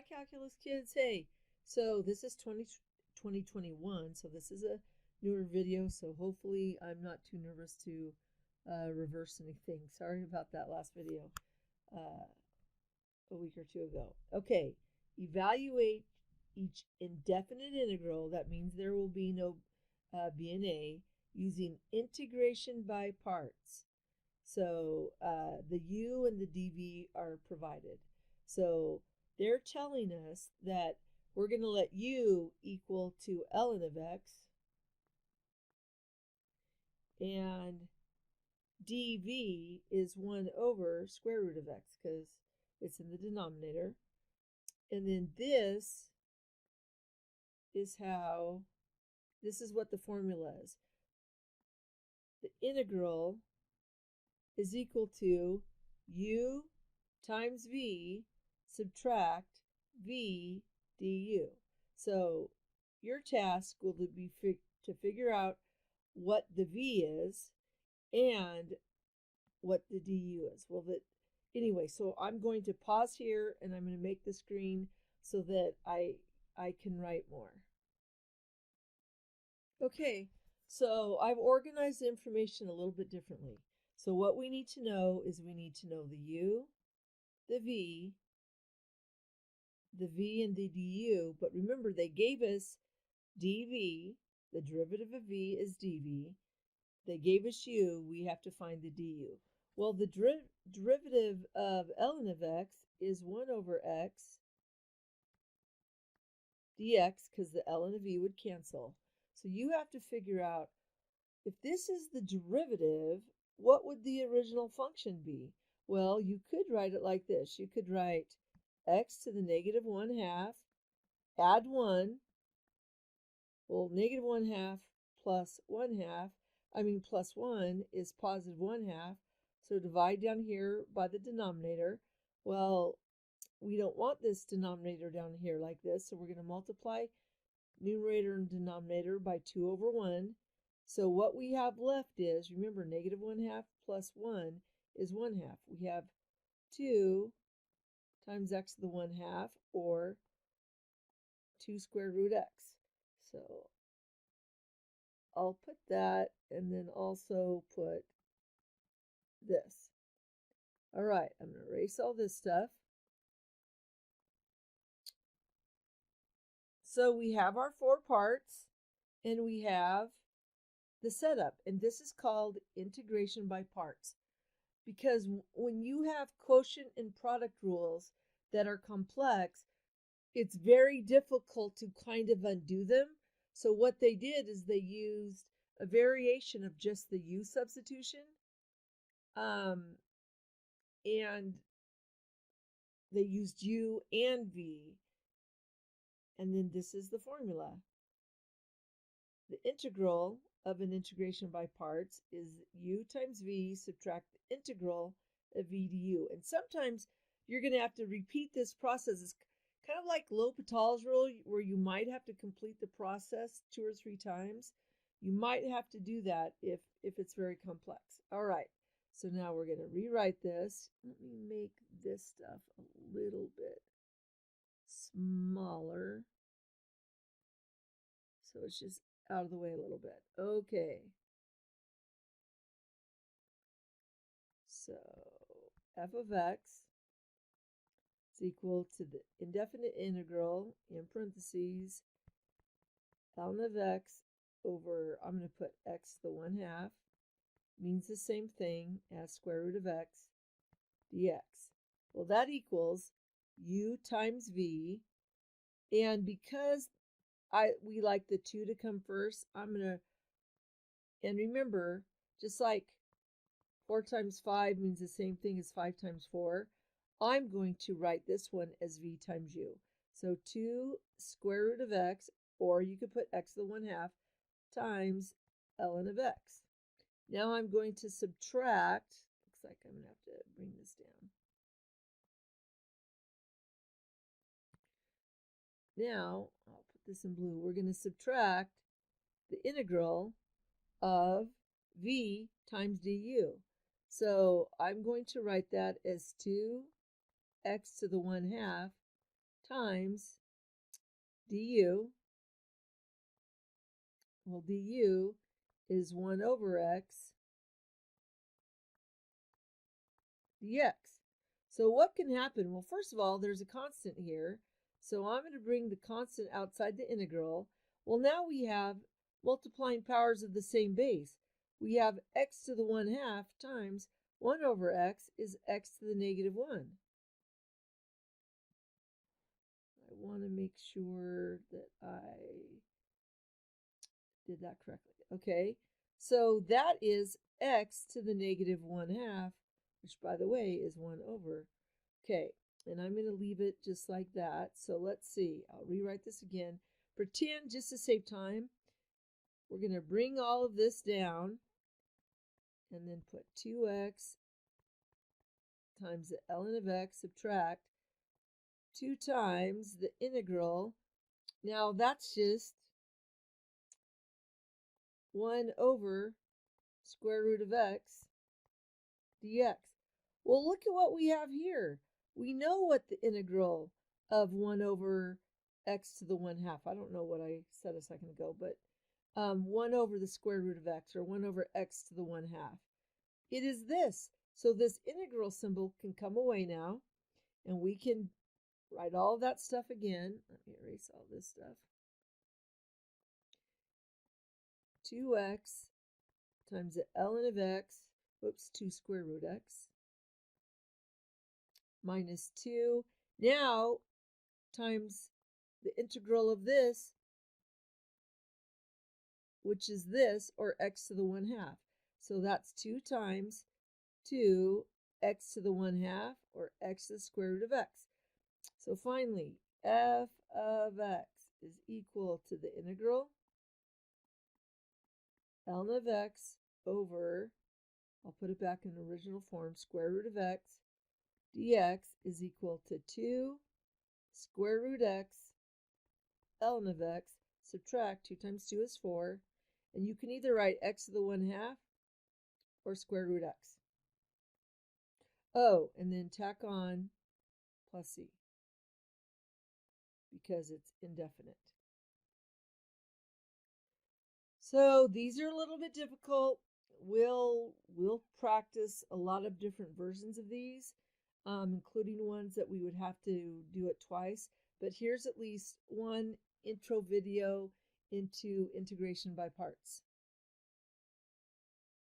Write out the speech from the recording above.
Hi, calculus kids. Hey, so this is 2021, so this is a newer video, so hopefully I'm not too nervous to reverse anything. Sorry about that last video uh, a week or two ago. Okay, evaluate each indefinite integral, that means there will be no b&a, using integration by parts. So the u and the dv are provided. So they're telling us that we're going to let u equal to ln of x, and dv is 1 over square root of x because it's in the denominator. And then this is what the formula is. The integral is equal to u times v subtract v du. So your task will be to figure out what the v is and what the du is. Anyway, so I'm going to pause here and I'm going to make the screen so that I can write more. Okay, so I've organized the information a little bit differently. So what we need to know is we need to know the u, the v and the du, but remember they gave us dv, the derivative of v is dv. They gave us u, we have to find the du. Well, the derivative of ln of x is 1 over x dx, because the ln of v would cancel. So you have to figure out, if this is the derivative, what would the original function be? Well, you could write it like this. You could write x to the negative 1/2, add 1. Well, negative 1/2 plus 1/2, plus 1 is positive 1/2. So divide down here by the denominator. Well, we don't want this denominator down here like this, so we're going to multiply numerator and denominator by 2 over 1. So what we have left is, remember, negative 1/2 plus 1 is 1/2. We have 2 times x to the 1/2, or 2 square root x. So I'll put that and then also put this. All right, I'm going to erase all this stuff. So we have our 4 parts and we have the setup, and this is called integration by parts. Because when you have quotient and product rules that are complex, it's very difficult to kind of undo them. So what they did is they used a variation of just the u substitution, and they used u and v, and then this is the formula. The integral of an integration by parts is u times v subtract the integral of v du. And sometimes you're going to have to repeat this process. It's kind of like L'Hopital's rule, where you might have to complete the process 2 or 3 times. You might have to do that if it's very complex. All right, so now we're going to rewrite this. Let me make this stuff a little bit smaller, so it's just out of the way a little bit. Okay. So f of x is equal to the indefinite integral, in parentheses, ln of x over, I'm going to put x to the 1/2, means the same thing as square root of x dx. Well, that equals u times v, and because we like the 2 to come first, I'm going to, and remember, just like 4 times 5 means the same thing as 5 times 4, I'm going to write this one as v times u. So 2 square root of x, or you could put x to the 1/2, times ln of x. Now I'm going to subtract, looks like I'm going to have to bring this down. Now, I'll put this in blue, we're going to subtract the integral of v times du. So I'm going to write that as 2 x to the 1/2 times du. Well, du is 1 over x dx. So what can happen? Well, first of all, there's a constant here. So I'm going to bring the constant outside the integral. Well, now we have multiplying powers of the same base. We have x to the 1/2 times 1 over x is x to the negative 1. I want to make sure that I did that correctly. Okay, so that is x to the negative 1/2, which by the way is 1 over. Okay, and I'm going to leave it just like that. So let's see. I'll rewrite this again. Pretend, just to save time, we're going to bring all of this down and then put 2x times the ln of x, subtract 2 times the integral. Now that's just 1 over square root of x dx. Well, look at what we have here. We know what the integral of 1 over x to the 1/2. I don't know what I said a second ago, but 1 over the square root of x, or 1 over x to the 1/2. It is this. So this integral symbol can come away now, and we can write all that stuff again. Let me erase all this stuff. 2x times the ln of x, whoops, 2 square root x, minus 2. Now, times the integral of this, which is this, or x to the 1/2. So that's 2 times 2 x to the 1/2, or x to the square root of x. So finally, f of x is equal to the integral ln of x over, I'll put it back in original form, square root of x dx is equal to 2 square root x ln of x, subtract 2 times 2 is 4, and you can either write x to the 1/2 or square root x. Oh, and then tack on plus c, because it's indefinite. So these are a little bit difficult. We'll practice a lot of different versions of these, including ones that we would have to do it twice. But here's at least one intro video into integration by parts.